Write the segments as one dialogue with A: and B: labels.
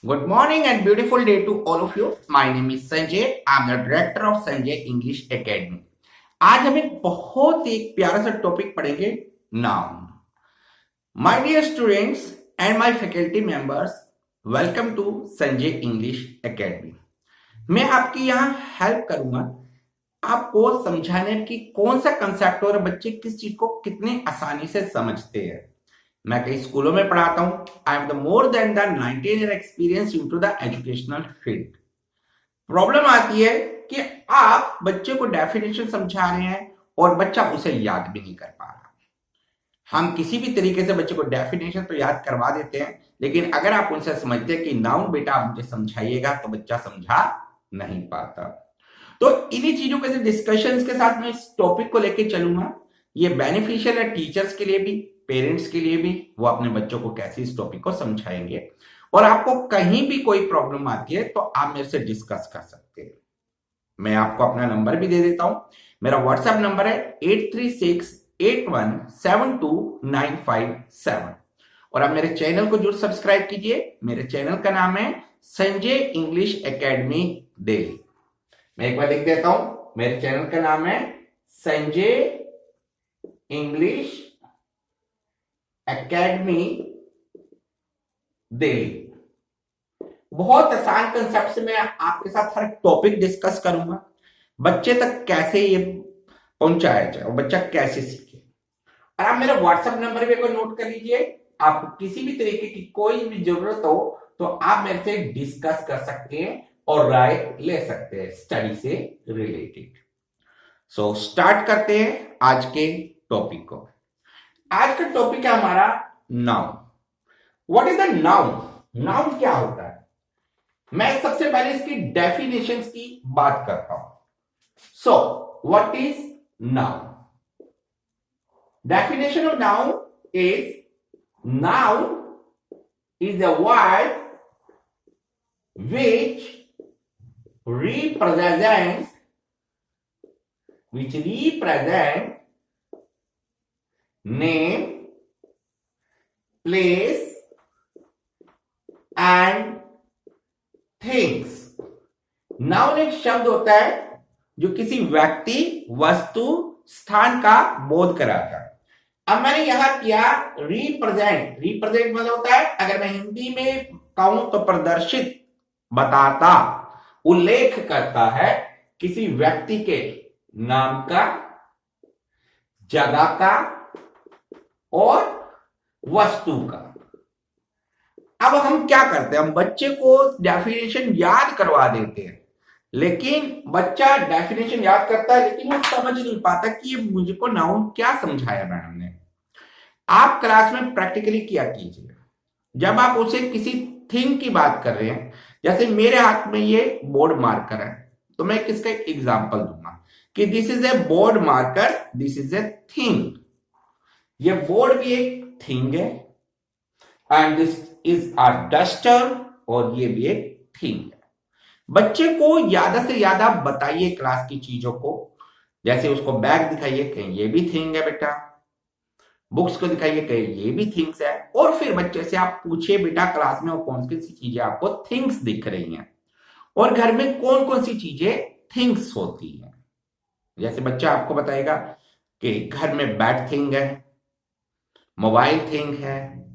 A: Good morning and beautiful day to all of you. My name is Sanjay. I'm the director of Sanjay English Academy. आज हम एक बहुत ही प्यारा सा topic पढ़ेंगे, noun. My dear students and my faculty members, welcome to Sanjay English academy. मैं आपकी यहाँ हेल्प करूंगा आपको समझाने की कौन सा कंसेप्ट और बच्चे किस चीज को कितनी आसानी से समझते हैं. मैं कई स्कूलों में पढ़ाता हूं. I am the more than the 19 year experience into the educational field. Problem आती है कि आप बच्चे को डेफिनेशन समझा रहे हैं और बच्चा उसे याद भी नहीं कर पा रहा. हम किसी भी तरीके से बच्चे को डेफिनेशन तो याद करवा देते हैं, लेकिन अगर आप उनसे समझते हैं कि नाउन बेटा आप मुझे समझाइएगा, तो बच्चा समझा नहीं पाता. तो इन्हीं चीजों के डिस्कशंस के साथ मैं इस टॉपिक को लेकर चलूंगा. ये बेनिफिशियल है टीचर्स के लिए भी, पेरेंट्स के लिए भी. वो अपने बच्चों को कैसे इस टॉपिक को समझाएंगे. और आपको कहीं भी कोई प्रॉब्लम आती है तो आप मेरे से डिस्कस कर सकते हैं. मैं आपको अपना नंबर भी दे देता हूं. मेरा व्हाट्सएप नंबर है 8368172957. और आप मेरे चैनल को जरूर सब्सक्राइब कीजिए. मेरे चैनल का नाम है संजय इंग्लिश एकेडमी डेली. मैं एक बार लिख देता हूं. मेरे चैनल का नाम है संजय इंग्लिश एकेडमी डेली. बहुत आसान कंसेप्ट से मैं आपके साथ हर टॉपिक डिस्कस करूंगा. बच्चे तक कैसे ये पहुंचाया जाए और बच्चा कैसे सीखे. और आप मेरा व्हाट्सएप नंबर भी को नोट कर लीजिए. आपको किसी भी तरीके की कोई भी जरूरत हो तो आप मेरे से डिस्कस कर सकते हैं और राय ले सकते हैं स्टडी से रिलेटेड. सो स्टार्ट करते हैं आज के टॉपिक को. आज का टॉपिक है हमारा noun. What is the noun. Noun क्या होता है. मैं सबसे पहले इसकी डेफिनेशंस की बात करता हूं. So what is noun. Definition of noun is a word which represents name, place and things. Noun एक शब्द होता है जो किसी व्यक्ति, वस्तु, स्थान का बोध कराता है. अब मैंने यहां किया रिप्रेजेंट. रिप्रेजेंट मतलब होता है, अगर मैं हिंदी में कहूं तो प्रदर्शित, बताता, उल्लेख करता है किसी व्यक्ति के नाम का, जगह का और वस्तु का. अब हम क्या करते हैं, हम बच्चे को डेफिनेशन याद करवा देते हैं. लेकिन बच्चा डेफिनेशन याद करता है लेकिन वो समझ नहीं पाता कि ये मुझको नाउन क्या समझाया मैडम ने. आप क्लास में प्रैक्टिकली किया कीजिए. जब आप उसे किसी थिंग की बात कर रहे हैं, जैसे मेरे हाथ में ये बोर्ड मार्कर है, तो मैं किसका एग्जांपल दूंगा कि this is a board marker, this is a thing. ये बोर्ड भी एक थिंग है and this is a duster, और ये भी एक थिंग है. बच्चे को ज्यादा से ज्यादा बताइए क्लास की चीजों को. जैसे उसको बैग दिखाइए, कहीं ये भी थिंग है बेटा. बुक्स को दिखाइए, कहीं ये भी थिंग्स है. और फिर बच्चे से आप पूछिए बेटा क्लास में वो कौन सी चीजें आपको थिंग्स दिख रही हैं और घर में कौन कौन सी चीजें थिंग्स होती हैं. जैसे बच्चा आपको बताएगा कि घर में बेड थिंग है, मोबाइल थिंग है,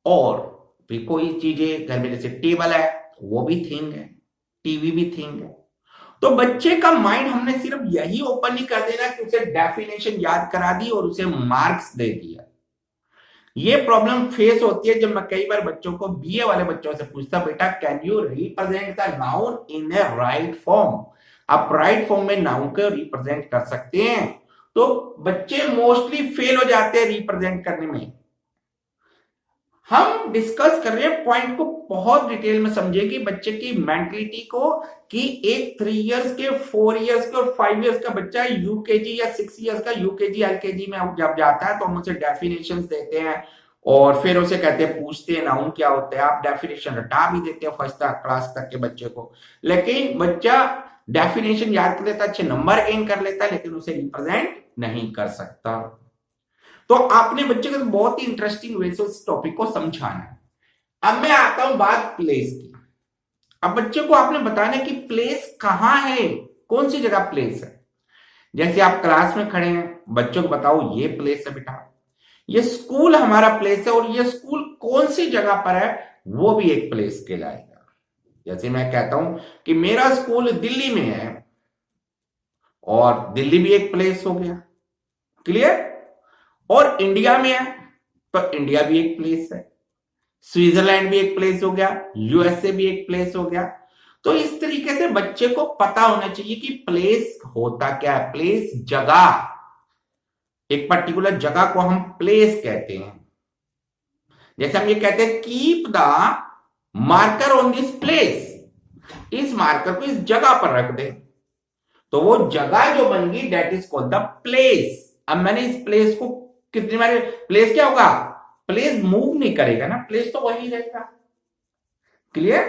A: और भी कोई चीजें घर में जैसे टेबल है वो भी थिंग है, टीवी भी थिंग है. तो बच्चे का माइंड हमने सिर्फ यही ओपन नहीं कर देना कि उसे डेफिनेशन याद करा दी और उसे मार्क्स दे दिया. ये प्रॉब्लम फेस होती है जब मैं कई बार बच्चों को, बीए वाले बच्चों से पूछता, बेटा can you represent the noun in A right form. आप राइट फॉर्म में नाउन को रिप्रेजेंट कर सकते हैं. तो बच्चे मोस्टली फेल हो जाते हैं रिप्रेजेंट करने में. हम डिस्कस कर रहे हैं पॉइंट को बहुत डिटेल में समझे कि बच्चे की मेंटलिटी को, कि एक 3 इयर्स के, 4 इयर्स के और 5 इयर्स का बच्चा यूकेजी या 6 इयर्स का यूकेजी एलकेजी में जब जाता है तो हम उसे डेफिनेशंस देते हैं और फिर उसे कहते हैं, पूछते हैं नाउन क्या होता है. आप डेफिनेशन रटा भी देते हैं फर्स्ट क्लास तक के बच्चे को. लेकिन बच्चा डेफिनेशन याद कर लेता, अच्छे नंबर गेन कर लेता, लेकिन उसे रिप्रेजेंट नहीं कर सकता. तो आपने बच्चे को बहुत ही इंटरेस्टिंग वे से उस टॉपिक को समझाना है. अब मैं आता हूं बात प्लेस की। अब बच्चे को आपने बताना कि प्लेस कहां है, कौन सी जगह प्लेस है। जैसे आप क्लास में खड़े हैं, बच्चों को बताओ ये प्लेस है बेटा, ये स्कूल हमारा प्लेस है, और ये स्कूल कौन सी जगह पर है वो भी एक प्लेस कहलाएगा। जैसे मैं कहता हूं कि मेरा स्कूल दिल्ली में है, और दिल्ली भी एक प्लेस हो गया, क्लियर। और इंडिया में है तो इंडिया भी एक प्लेस है, स्विट्जरलैंड भी एक प्लेस हो गया, यूएसए भी एक प्लेस हो गया। तो इस तरीके से बच्चे को पता होना चाहिए कि प्लेस होता क्या है। प्लेस जगह, एक पर्टिकुलर जगह को हम प्लेस कहते हैं। जैसे हम ये कहते हैं keep the marker on this place, इस मार्कर को इस जगह पर रख दे, तो वो जगह जो बन गई that is called the place. अब मैंने इस प्लेस को कितनी बार, प्लेस क्या होगा, प्लेस मूव नहीं करेगा ना, प्लेस तो वही रहेगा, क्लियर।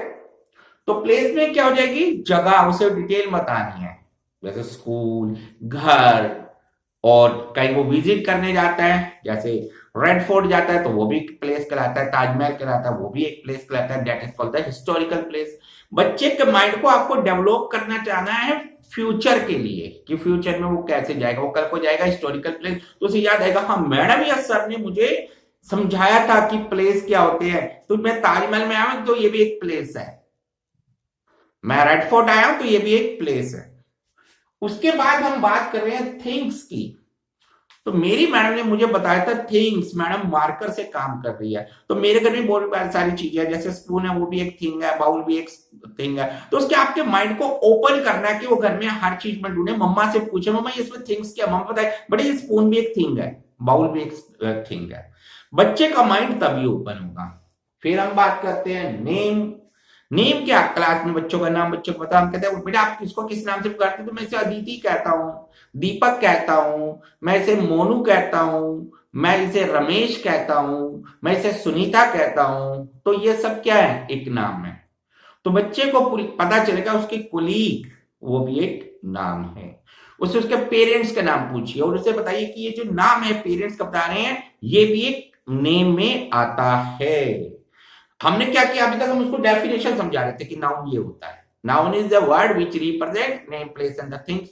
A: तो प्लेस में क्या हो जाएगी, जगह, उसे डिटेल बतानी है। जैसे स्कूल, घर, और कहीं वो विजिट करने जाता है, जैसे रेड फोर्ट जाता है तो वो भी प्लेस कहलाता है, ताजमहल कहलाता है वो भी एक प्लेस कहलाता है, that is called the historical place. बच्चे के माइंड को आपको डेवलप करना चाहना है फ्यूचर के लिए, कि फ्यूचर में वो कैसे जाएगा, वो कल को जाएगा हिस्टोरिकल प्लेस तो उसे याद आएगा, हाँ मैडम या सर ने मुझे समझाया था कि प्लेस क्या होते हैं, तो मैं ताजमहल में आया हूं तो ये भी एक प्लेस है, मैं रेड फोर्ट आया हूं तो ये भी एक प्लेस है। उसके बाद हम बात कर रहे हैं थिंग्स की। तो मेरी मैडम ने मुझे बताया था थिंग्स, मैडम मार्कर से काम कर रही है, तो मेरे घर में बहुत सारी चीजें हैं, जैसे स्पून है वो भी एक थिंग है, बाउल भी एक थिंग है। तो उसके आपके माइंड को ओपन करना है कि वो घर में हर चीज में ढूंढे, मम्मा से पूछे मम्मा इसमें थिंग्स क्या, मम्मा बताए बट ये स्पून भी एक थिंग है, बाउल भी एक थिंग है। बच्चे का माइंड तभी ओपन होगा। फिर हम बात करते हैं नेम। नेम क्या, क्लास में बच्चों का नाम बच्चों को पता, हम कहते हैं बेटा आप किसको किस नाम से पुकारते हैं, तो मैं इसे अदिति कहता हूँ, दीपक कहता हूं, मैं इसे मोनू कहता हूं, मैं इसे रमेश कहता हूं, मैं इसे सुनीता कहता हूं। तो ये सब क्या है, एक नाम है। तो बच्चे को पता चलेगा उसके कुलीग वो भी एक नाम है। उसे उसके पेरेंट्स का नाम पूछिए और उसे बताइए कि ये जो नाम है पेरेंट्स का बता रहे हैं ये भी एक नेम में आता है। हमने क्या किया, अभी तक हम उसको डेफिनेशन समझा रहे थे कि नाउन ये होता है। Noun is the word which represent name, place and the things.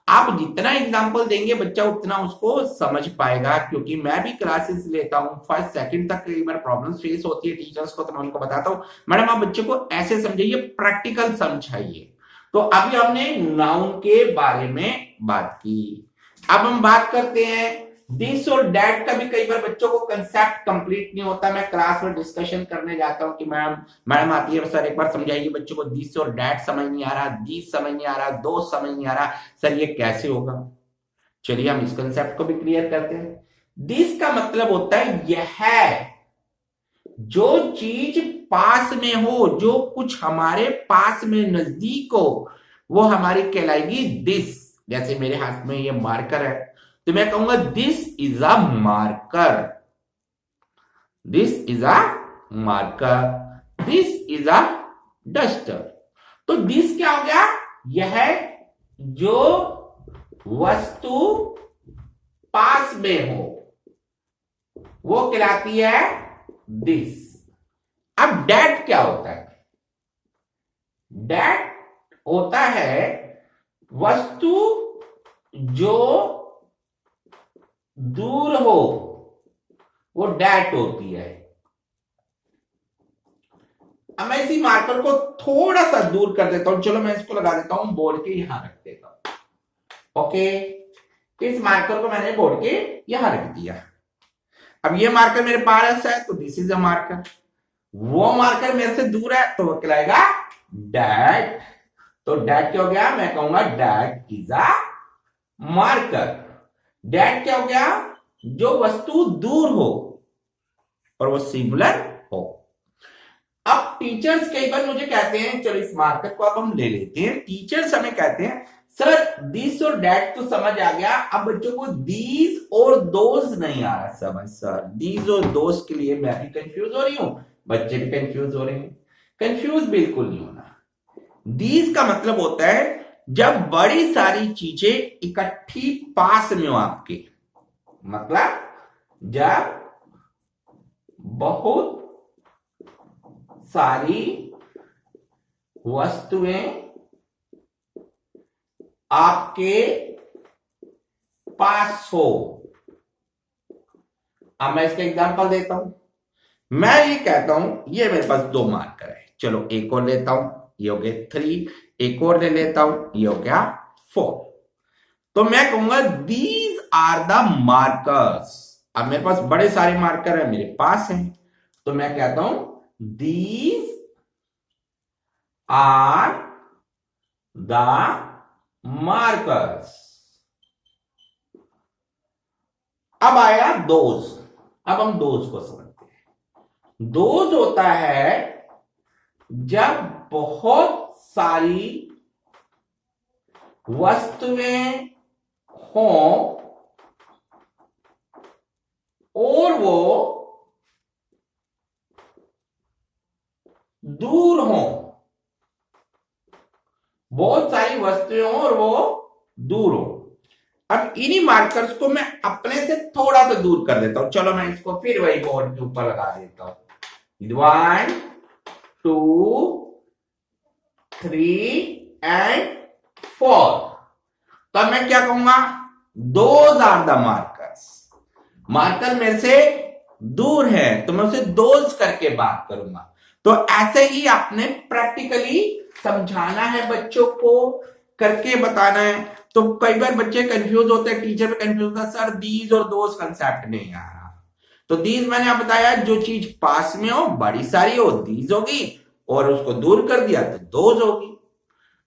A: आप जितना एग्जाम्पल देंगे बच्चा उतना उसको समझ पाएगा, क्योंकि मैं भी क्लासेस लेता हूँ, फर्स्ट सेकंड तक कई बार प्रॉब्लम फेस होती है टीचर्स को, तो मैं उनको बताता हूँ मैडम आप बच्चे को ऐसे समझाइए, प्रैक्टिकल समझाइए। तो अभी हमने नाउन के बारे में बात की। अब हम बात करते हैं दिस और डैट का भी कई बार बच्चों को कंसेप्ट कंप्लीट नहीं होता। मैं क्लास में डिस्कशन करने जाता हूं कि मैडम आती है सर एक बार समझाइए बच्चों को, दिस और डैट समझ नहीं आ रहा, दिस समझ नहीं आ रहा, दो समझ नहीं आ रहा, सर ये कैसे होगा। चलिए हम इस कंसेप्ट को भी क्लियर करते हैं। दिस का मतलब होता है यह, जो चीज पास में हो, जो कुछ हमारे पास में नजदीक हो वो हमारी कहलाएगी दिस। जैसे मेरे हाथ में ये मार्कर है तो मैं कहूंगा this is a marker, this is a marker, this is a duster. तो दिस क्या हो गया, यह जो वस्तु पास में हो वो कहलाती है दिस। अब डैट क्या होता है, डैट होता है वस्तु जो दूर हो वो डैट होती है। अब मैं इसी मार्कर को थोड़ा सा दूर कर देता हूं, चलो मैं इसको लगा देता हूं बोर्ड के यहां रख देता हूं। ओके, इस मार्कर को मैंने बोर्ड के यहां रख दिया। अब ये मार्कर मेरे पास है तो दिस इज अ मार्कर, वो मार्कर मेरे से दूर है तो वो कहलाएगा डैट। तो डैट क्या हो गया, मैं कहूंगा that is a marker. That क्या हो गया, जो वस्तु दूर हो और वो सिंगुलर हो। अब टीचर्स कई बार मुझे कहते हैं, चलो इस मार्कर को अब हम ले लेते हैं, टीचर्स हमें कहते हैं सर दिस और डैट तो समझ आ गया, अब बच्चों को दीज और दोज नहीं आ रहा समझ। सर दीज और दोज के लिए मैं भी कंफ्यूज हो रही हूं, बच्चे भी कंफ्यूज हो रहे हैं। कंफ्यूज बिल्कुल नहीं होना। दीज का मतलब होता है जब बड़ी सारी चीजें इकट्ठी पास में हो आपके, मतलब जब बहुत सारी वस्तुएं आपके पास हो। अब मैं इसका एग्जांपल देता हूं। मैं ये कहता हूं ये मेरे पास 2 मार्कर है, चलो एक और लेता हूं, ये हो गया 3, एक और ले लेता हूं, ये हो गया 4। तो मैं कहूंगा दीज आर द मार्कर्स। अब मेरे पास बड़े सारे मार्कर है, मेरे पास है, तो मैं कहता हूं दीज आर द मार्कर्स। अब आया दोज। अब हम दोज को समझते हैं। दोज होता है जब बहुत सारी वस्तुएं हों और वो दूर हों। बहुत सारी वस्तुएं हों और वो दूर हो। अब इन्हीं मार्कर्स को मैं अपने से थोड़ा सा दूर कर देता हूं। चलो मैं इसको फिर वही बोर्ड के ऊपर लगा देता हूं। 1 2 3 एंड 4। तब मैं क्या कहूंगा those are the markers. Marker मेरे से दूर है तो मैं उसे दोज करके बात करूंगा। तो ऐसे ही आपने प्रैक्टिकली समझाना है, बच्चों को करके बताना है। तो कई बार बच्चे कंफ्यूज होते हैं, टीचर भी कंफ्यूज होता है, सर दीज और दोज कंसेप्ट नहीं आ रहा। तो दीज मैंने आप बताया जो चीज पास में हो, बड़ी सारी हो, दीज होगी, और उसको दूर कर दिया तो दोज होगी।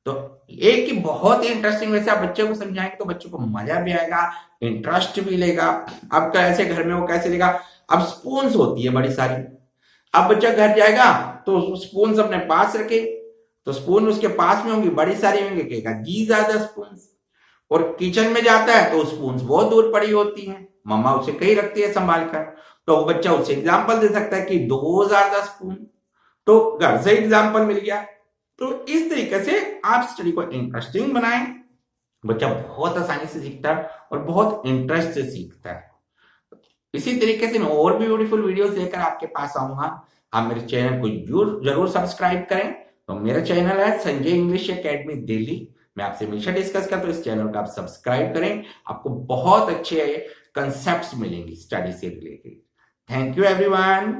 A: तो एक ही बहुत ही इंटरेस्टिंग वैसे आप बच्चे को समझाएंगे तो बच्चों को मजा भी आएगा, इंटरेस्ट भी लेगा। अब कैसे घर में वो कैसे लेगा। अब स्पून्स होती है बड़ी सारी। अब बच्चा घर जाएगा तो स्पून्स अपने पास रखे, तो स्पून उसके पास में होंगी, बड़ी सारी होंगी, कहेगा दीज आर द स्पून्स। और किचन में जाता है तो स्पून्स बहुत दूर पड़ी होती हैं, मम्मा उसे कहीं रखती है संभाल कर, तो वो बच्चा उससे एग्जाम्पल दे सकता है कि दोज आर द स्पून। तो घर से एग्जाम्पल मिल गया। तो इस तरीके से आप स्टडी को इंटरेस्टिंग बनाएं, बच्चा बहुत आसानी से सीखता है और बहुत इंटरेस्ट से सीखता है। इसी तरीके से मैं और भी ब्यूटीफुल वीडियोस लेकर आपके पास आऊंगा। आप मेरे चैनल को जरूर सब्सक्राइब करें। तो मेरा चैनल है संजय इंग्लिश एकेडमी दिल्ली। मैं आपसे हमेशा डिस्कस करता हूं, इस चैनल को आप सब्सक्राइब करें, आपको बहुत अच्छे कंसेप्ट्स मिलेंगे स्टडी से रिलेटेड। Thank you everyone.